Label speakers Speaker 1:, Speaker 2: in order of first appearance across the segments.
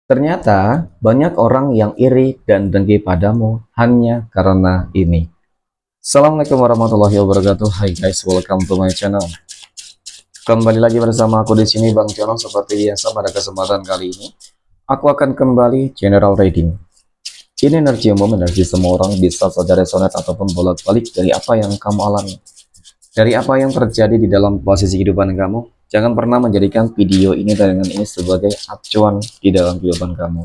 Speaker 1: Ternyata banyak orang yang iri dan dengki padamu hanya karena ini. Assalamualaikum warahmatullahi wabarakatuh. Hai guys, welcome to my channel. Kembali lagi bersama aku di sini Bang Jono. Seperti biasa pada kesempatan kali ini, aku akan kembali general reading. Ini energi umum, energi semua orang, bisa saja resonate ataupun bolak-balik dari apa yang kamu alami, dari apa yang terjadi di dalam posisi kehidupan kamu. Jangan pernah menjadikan video ini tayangan ini sebagai acuan di dalam kehidupan kamu.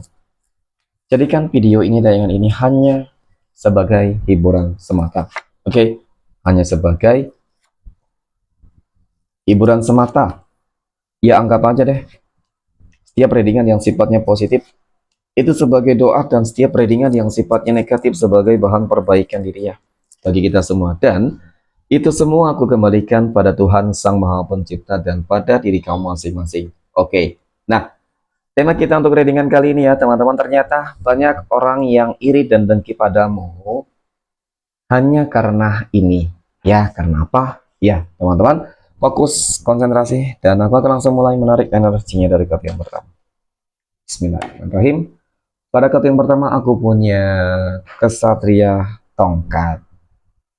Speaker 1: Jadikan video ini, tayangan ini hanya sebagai hiburan semata. Oke, hanya sebagai hiburan semata. Ya anggap aja deh, setiap readingan yang sifatnya positif itu sebagai doa, dan setiap readingan yang sifatnya negatif sebagai bahan perbaikan diri ya bagi kita semua. Dan itu semua aku kembalikan pada Tuhan Sang Maha Pencipta dan pada diri kamu masing-masing. Oke, nah tema kita untuk readingan kali ini ya teman-teman, ternyata banyak orang yang iri dan dengki padamu hanya karena ini. Ya, karena apa? Ya, teman-teman, fokus, konsentrasi, dan aku akan langsung mulai menarik energinya dari kartu yang pertama. Bismillahirrahmanirrahim. Pada kartu yang pertama, aku punya Kesatria Tongkat.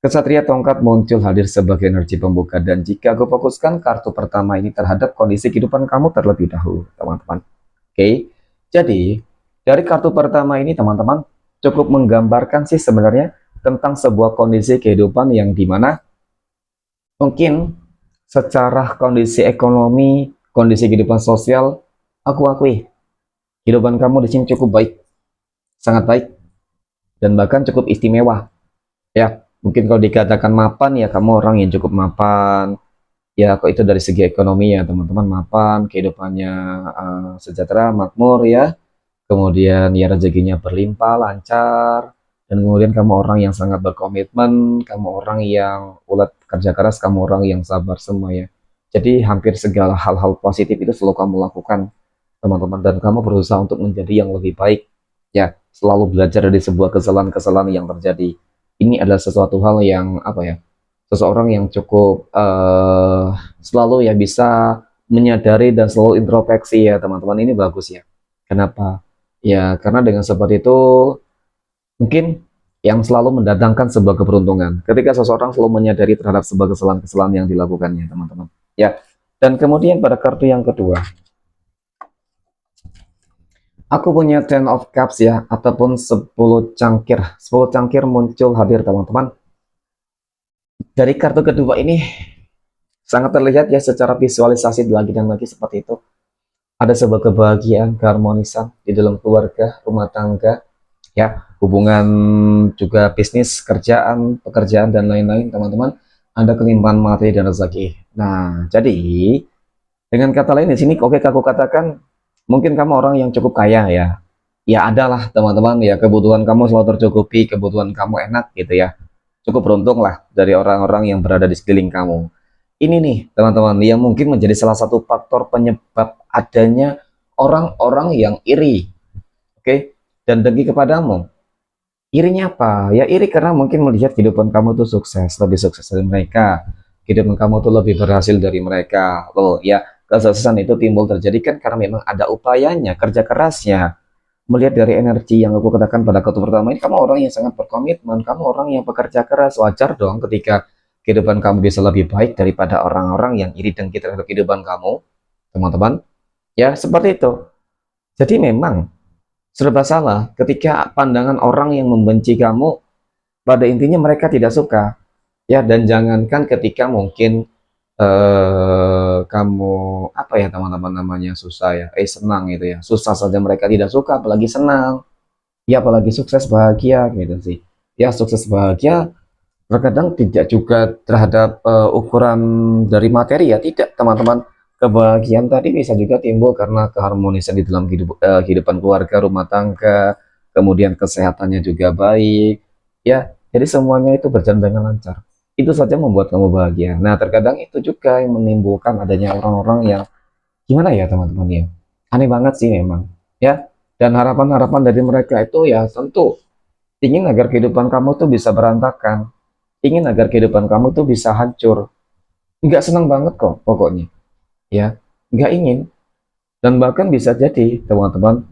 Speaker 1: Kesatria Tongkat muncul hadir sebagai energi pembuka, dan jika aku fokuskan kartu pertama ini terhadap kondisi kehidupan kamu terlebih dahulu, teman-teman. Oke, jadi dari kartu pertama ini, teman-teman, cukup menggambarkan sih sebenarnya tentang sebuah kondisi kehidupan yang dimana mungkin secara kondisi ekonomi, kondisi kehidupan sosial, aku akui kehidupan kamu di sini cukup baik, sangat baik, dan bahkan cukup istimewa. Ya, mungkin kalau dikatakan mapan, ya kamu orang yang cukup mapan. Ya, kok itu dari segi ekonomi ya teman-teman, mapan, kehidupannya sejahtera, makmur ya. Kemudian ya rezekinya berlimpah, lancar, dan kemudian kamu orang yang sangat berkomitmen, kamu orang yang ulet kerja keras, kamu orang yang sabar semua ya. Jadi hampir segala hal-hal positif itu selalu kamu lakukan, teman-teman, dan kamu berusaha untuk menjadi yang lebih baik. Ya, selalu belajar dari sebuah kesalahan-kesalahan yang terjadi. Ini adalah sesuatu hal yang apa ya? Seseorang yang cukup selalu ya bisa menyadari dan selalu introspeksi ya, teman-teman. Ini bagus ya. Kenapa? Ya, karena dengan seperti itu mungkin yang selalu mendatangkan sebuah keberuntungan. Ketika seseorang selalu menyadari terhadap sebuah kesalahan-kesalahan yang dilakukannya, teman-teman. Ya, dan kemudian pada kartu yang kedua, aku punya Ten of Cups ya, ataupun 10 cangkir. 10 cangkir muncul hadir, teman-teman. Dari kartu kedua ini, sangat terlihat ya secara visualisasi lagi dan lagi seperti itu. Ada sebuah kebahagiaan, keharmonisan di dalam keluarga, rumah tangga, ya, hubungan juga bisnis, kerjaan, pekerjaan dan lain-lain, teman-teman. Ada kelimpahan materi dan rezeki. Nah, jadi dengan kata lain di sini, oke, aku katakan mungkin kamu orang yang cukup kaya ya. Ya adalah teman-teman ya, kebutuhan kamu selalu tercukupi, kebutuhan kamu enak gitu ya. Cukup beruntung lah dari orang-orang yang berada di sekeliling kamu. Ini nih teman-teman yang mungkin menjadi salah satu faktor penyebab adanya orang-orang yang iri, oke, dan dengki kepadamu. Irinya apa? Ya iri karena mungkin melihat kehidupan kamu tuh sukses, lebih sukses dari mereka. Kehidupan kamu tuh lebih berhasil dari mereka. Loh, ya kesuksesan itu timbul terjadi kan karena memang ada upayanya, kerja kerasnya. Melihat dari energi yang aku katakan pada kartu pertama ini, kamu orang yang sangat berkomitmen, kamu orang yang bekerja keras. Wajar dong ketika kehidupan kamu bisa lebih baik daripada orang-orang yang iri dengki terhadap kehidupan kamu, teman-teman. Ya, seperti itu. Jadi memang serba salah ketika pandangan orang yang membenci kamu, pada intinya mereka tidak suka. Ya, dan jangankan ketika mungkin kamu apa ya teman-teman namanya susah ya, senang gitu ya. Susah saja mereka tidak suka, apalagi senang. Ya apalagi sukses bahagia gitu sih. Ya sukses bahagia terkadang tidak juga terhadap ukuran dari materi ya, tidak teman-teman. Kebahagiaan tadi bisa juga timbul karena keharmonisan di dalam kehidupan keluarga, rumah tangga, kemudian kesehatannya juga baik. Ya, jadi semuanya itu berjalan dengan lancar. Itu saja membuat kamu bahagia. Nah, terkadang itu juga yang menimbulkan adanya orang-orang yang gimana ya teman-teman ya. Aneh banget sih memang. Ya, dan harapan-harapan dari mereka itu ya tentu ingin agar kehidupan kamu tuh bisa berantakan, ingin agar kehidupan kamu tuh bisa hancur. Nggak senang banget kok pokoknya, ya, nggak ingin. Dan bahkan bisa jadi teman-teman,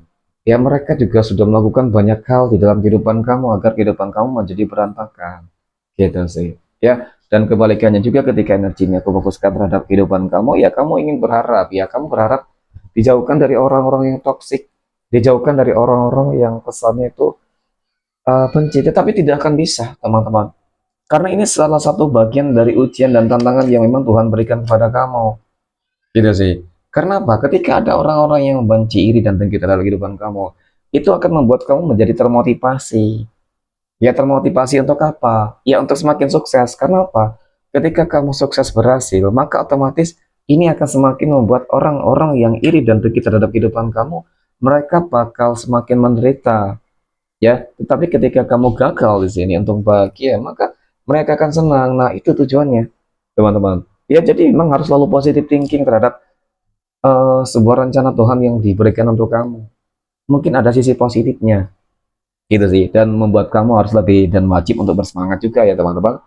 Speaker 1: ya mereka juga sudah melakukan banyak hal di dalam kehidupan kamu agar kehidupan kamu menjadi berantakan. Gitu sih. Ya, dan kebalikannya juga ketika energinya aku fokuskan terhadap kehidupan kamu, ya kamu ingin berharap, ya kamu berharap dijauhkan dari orang-orang yang toksik, dijauhkan dari orang-orang yang kesannya itu benci, tetapi tidak akan bisa, teman-teman. Karena ini salah satu bagian dari ujian dan tantangan yang memang Tuhan berikan kepada kamu. Gitu sih. Karena apa? Ketika ada orang-orang yang membenci, iri, dan dengki terhadap kehidupan kamu, itu akan membuat kamu menjadi termotivasi. Ya termotivasi untuk apa? Ya untuk semakin sukses. Karena apa? Ketika kamu sukses berhasil, maka otomatis ini akan semakin membuat orang-orang yang iri dan dengki terhadap kehidupan kamu, mereka bakal semakin menderita. Ya, tetapi ketika kamu gagal di sini untuk bahagia, maka mereka akan senang. Nah, itu tujuannya, teman-teman. Ya, jadi memang harus selalu positive thinking terhadap sebuah rencana Tuhan yang diberikan untuk kamu. Mungkin ada sisi positifnya, gitu sih, dan membuat kamu harus lebih dan wajib untuk bersemangat juga ya, teman-teman.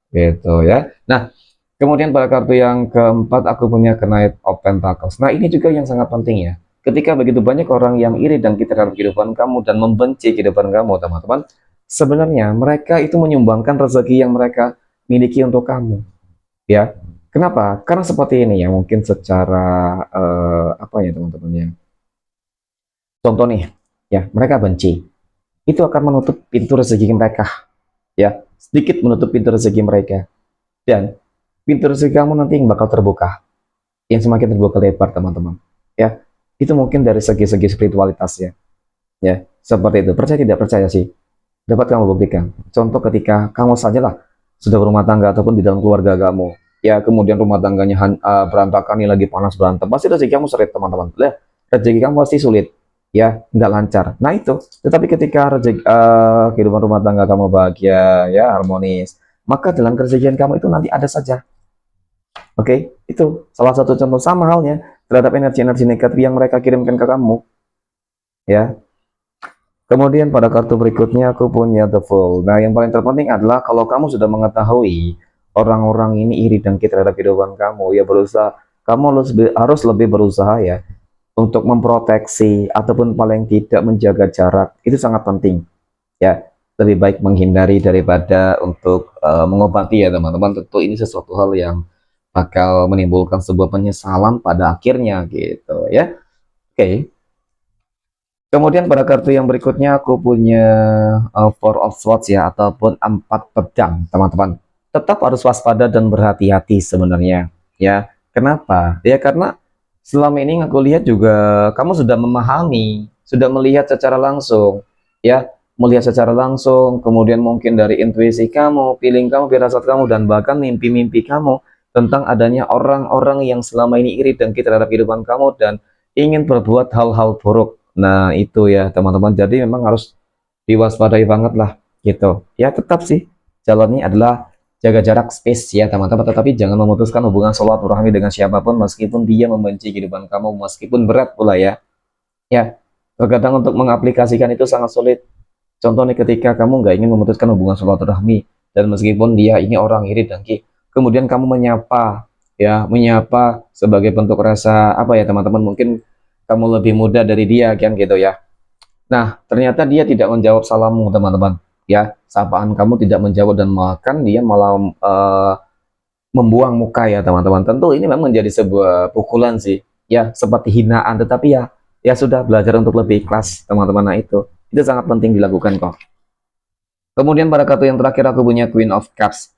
Speaker 1: Gitu ya. Nah, kemudian pada kartu yang keempat aku punya Knight of Pentacles. Nah, ini juga yang sangat penting ya. Ketika begitu banyak orang yang iri dan kita dalam kehidupan kamu dan membenci kehidupan kamu, teman-teman, sebenarnya mereka itu menyumbangkan rezeki yang mereka miliki untuk kamu, ya. Kenapa? Karena seperti ini ya, mungkin secara apa ya, teman-teman ya. Contoh nih, ya, mereka benci. Itu akan menutup pintu rezeki mereka, ya. Sedikit menutup pintu rezeki mereka. Dan pintu rezeki kamu nanti yang bakal terbuka, yang semakin terbuka lebar, teman-teman, ya. Itu mungkin dari segi-segi spiritualitasnya, ya, seperti itu. Percaya tidak percaya sih, dapat kamu buktikan. Contoh ketika kamu sajalah sudah berumah tangga ataupun di dalam keluarga kamu, ya, kemudian rumah tangganya berantakan, ini lagi panas berantem, pasti rezeki kamu sulit, teman-teman. Lah, rezeki kamu pasti sulit, ya, nggak lancar. Nah itu, tetapi ketika rezeki, kehidupan rumah tangga kamu bahagia, ya, harmonis, maka dalam kerezekian kamu itu nanti ada saja. Oke, itu salah satu contoh, sama halnya terhadap energi-energi negatif yang mereka kirimkan ke kamu, ya. Kemudian pada kartu berikutnya aku punya The Fool. Nah, yang paling terpenting adalah kalau kamu sudah mengetahui orang-orang ini iri dan kita terhadap kehidupan kamu, ya berusaha, kamu harus lebih berusaha ya untuk memproteksi ataupun paling tidak menjaga jarak. Itu sangat penting, ya. Lebih baik menghindari daripada untuk mengobati ya, teman-teman. Tentu ini sesuatu hal yang bakal menimbulkan sebuah penyesalan pada akhirnya gitu ya. Oke. Kemudian pada kartu yang berikutnya aku punya Four of Swords ya, ataupun empat pedang, teman-teman. Tetap harus waspada dan berhati-hati sebenarnya, ya. Kenapa? Ya karena selama ini aku lihat juga kamu sudah memahami, sudah melihat secara langsung, ya, melihat secara langsung, kemudian mungkin dari intuisi kamu, feeling kamu, firasat kamu, dan bahkan mimpi-mimpi kamu tentang adanya orang-orang yang selama ini iri dan kita terhadap kehidupan kamu dan ingin berbuat hal-hal buruk. Nah, itu ya, teman-teman. Jadi memang harus diwaspadai banget lah, gitu. Ya, tetap sih jalannya adalah jaga jarak, space ya, teman-teman. Tetapi jangan memutuskan hubungan silaturahmi dengan siapapun meskipun dia membenci kehidupan kamu, meskipun berat pula ya. Ya, terkadang untuk mengaplikasikan itu sangat sulit. Contoh nih, ketika kamu nggak ingin memutuskan hubungan silaturahmi dan meskipun dia ini orang iri dengki, kemudian kamu menyapa, ya, menyapa sebagai bentuk rasa apa ya, teman-teman, mungkin kamu lebih muda dari dia kan gitu ya. Nah, ternyata dia tidak menjawab salammu, teman-teman. Ya, sapaan kamu tidak menjawab dan makan dia malah membuang muka ya, teman-teman. Tentu ini memang menjadi sebuah pukulan sih. Ya, seperti hinaan, tetapi ya ya sudah, belajar untuk lebih ikhlas, teman-teman. Nah, itu sangat penting dilakukan kok. Kemudian pada kartu yang terakhir aku punya Queen of Cups.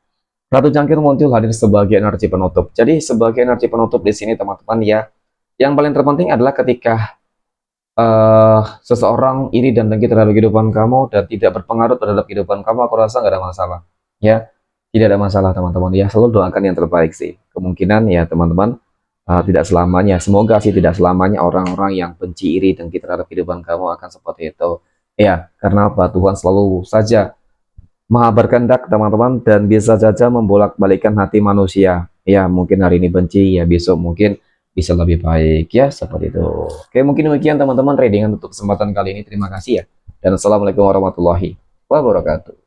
Speaker 1: Ratu Cangkir muncul hadir sebagai energi penutup. Jadi sebagai energi penutup di sini, teman-teman ya, yang paling terpenting adalah ketika seseorang iri dan dengki terhadap kehidupan kamu dan tidak berpengaruh terhadap kehidupan kamu, aku rasa nggak ada masalah. Ya, tidak ada masalah, teman-teman. Ya, selalu doakan yang terbaik sih. Kemungkinan ya, teman-teman, tidak selamanya. Semoga sih tidak selamanya orang-orang yang benci, iri, dengki terhadap kehidupan kamu akan seperti itu. Ya, karena apa? Tuhan selalu saja Maha berkehendak, teman-teman, dan bisa saja membolak-balikan hati manusia. Ya, mungkin hari ini benci, ya besok mungkin bisa lebih baik, ya, seperti itu. Oke, mungkin demikian teman-teman readingan untuk kesempatan kali ini. Terima kasih ya. Dan assalamualaikum warahmatullahi wabarakatuh.